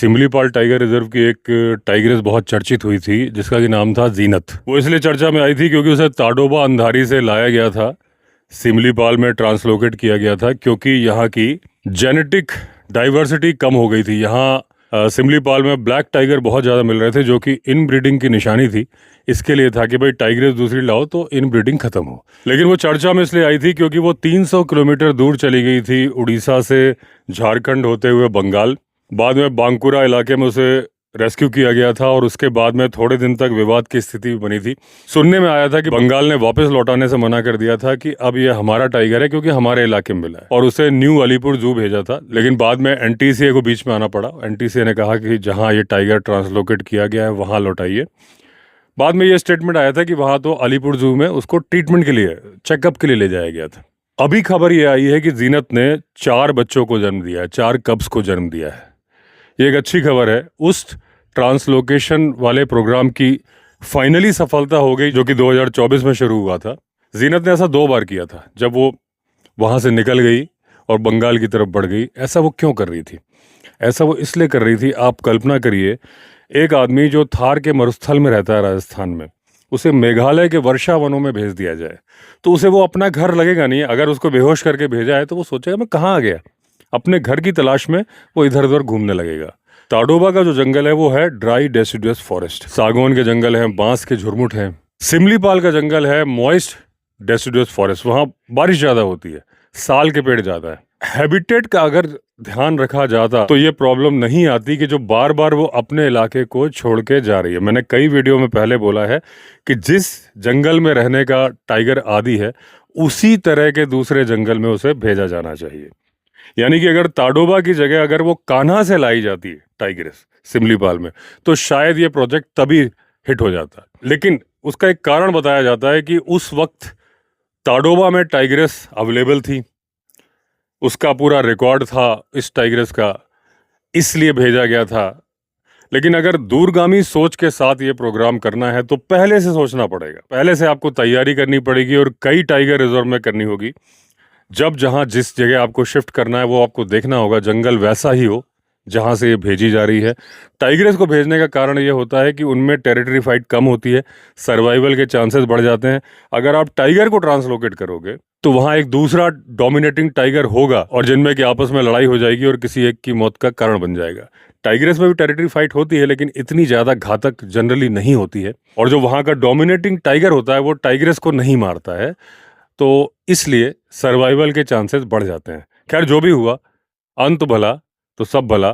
Similipal tiger reserve की एक tigress बहुत चर्चित हुई थी जिसका कि नाम था जीनत। वो इसलिए चर्चा में आई थी क्योंकि उसे ताडोबा अंधारी से लाया गया था, सिमलीपाल में ट्रांसलोकेट किया गया था क्योंकि यहाँ की जेनेटिक डाइवर्सिटी कम हो गई थी। यहाँ सिमलीपाल में ब्लैक टाइगर बहुत ज़्यादा मिल रहे थे जो कि इन ब्रीडिंग की निशानी थी। इसके लिए था कि भाई टाइग्रेस दूसरी लाओ तो इन ब्रीडिंग खत्म हो। लेकिन वो चर्चा में इसलिए आई थी क्योंकि वो 300 किलोमीटर दूर चली गई थी, उड़ीसा से झारखंड होते हुए बंगाल। बाद में बांकुरा इलाके में उसे रेस्क्यू किया गया था और उसके बाद में थोड़े दिन तक विवाद की स्थिति बनी थी। सुनने में आया था कि बंगाल ने वापस लौटाने से मना कर दिया था कि अब ये हमारा टाइगर है क्योंकि हमारे इलाके में मिला है, और उसे न्यू अलीपुर जू भेजा था। लेकिन बाद में एनटीसीए को बीच में आना पड़ा। एनटीसीए ने कहा कि जहां ये टाइगर ट्रांसलोकेट किया गया है वहां लौटाइए। बाद में ये स्टेटमेंट आया था कि वहां तो अलीपुर जू में उसको ट्रीटमेंट के लिए, चेकअप के लिए ले जाया गया था। अभी खबर ये आई है कि जीनत ने 4 बच्चों को जन्म दिया है, 4 कब्स को जन्म दिया है। ये एक अच्छी खबर है। उस ट्रांसलोकेशन वाले प्रोग्राम की फाइनली सफलता हो गई जो कि 2024 में शुरू हुआ था। जीनत ने ऐसा 2 बार किया था। जब वो वहाँ से निकल गई और बंगाल की तरफ बढ़ गई। ऐसा वो क्यों कर रही थी? ऐसा वो इसलिए कर रही थी, आप कल्पना करिए, एक आदमी जो थार के मरुस्थल में रहता है राजस्थान में, उसे मेघालय के वर्षा वनों में भेज दिया जाए तो उसे वो अपना घर लगेगा नहीं। अगर उसको बेहोश करके भेजा है तो वो सोचेगा मैं कहाँ आ गया। अपने घर की तलाश में वो इधर उधर घूमने लगेगा। ताडोबा का जो जंगल है वो है ड्राई डेसिडुअस फॉरेस्ट। सागौन के जंगल हैं, बांस के झुरमुट हैं। सिमलीपाल का जंगल है मॉइस्ट डेसिडुअस फॉरेस्ट। वहाँ बारिश ज़्यादा होती है, साल के पेड़ ज़्यादा है। हैबिटेट का अगर ध्यान रखा जाता तो ये प्रॉब्लम नहीं आती कि जो बार बार वो अपने इलाके को छोड़ के जा रही है। मैंने कई वीडियो में पहले बोला है कि जिस जंगल में रहने का टाइगर आदी है उसी तरह के दूसरे जंगल में उसे भेजा जाना चाहिए। यानी कि अगर ताडोबा की जगह अगर वो कान्हा से लाई जाती है टाइग्रेस सिमलीपाल में तो शायद ये प्रोजेक्ट तभी हिट हो जाता। लेकिन उसका एक कारण बताया जाता है कि उस वक्त ताडोबा में टाइग्रेस अवेलेबल थी, उसका पूरा रिकॉर्ड था इस टाइग्रेस का, इसलिए भेजा गया था। लेकिन अगर दूरगामी सोच के साथ ये प्रोग्राम करना है तो पहले से सोचना पड़ेगा, पहले से आपको तैयारी करनी पड़ेगी और कई टाइगर रिजर्व में करनी होगी। जब जहां जिस जगह आपको शिफ्ट करना है वो आपको देखना होगा जंगल वैसा ही हो जहां से ये भेजी जा रही है। टाइग्रेस को भेजने का कारण ये होता है कि उनमें टेरिटरी फाइट कम होती है, सर्वाइवल के चांसेस बढ़ जाते हैं। अगर आप टाइगर को ट्रांसलोकेट करोगे तो वहां एक दूसरा डोमिनेटिंग टाइगर होगा और जिनमें कि आपस में लड़ाई हो जाएगी और किसी एक की मौत का कारण बन जाएगा। टाइग्रेस में भी टेरिटरी फाइट होती है लेकिन इतनी ज्यादा घातक जनरली नहीं होती है, और जो वहां का डोमिनेटिंग टाइगर होता है वो टाइग्रेस को नहीं मारता है, तो इसलिए सर्वाइवल के चांसेस बढ़ जाते हैं। खैर जो भी हुआ, अंत भला तो सब भला।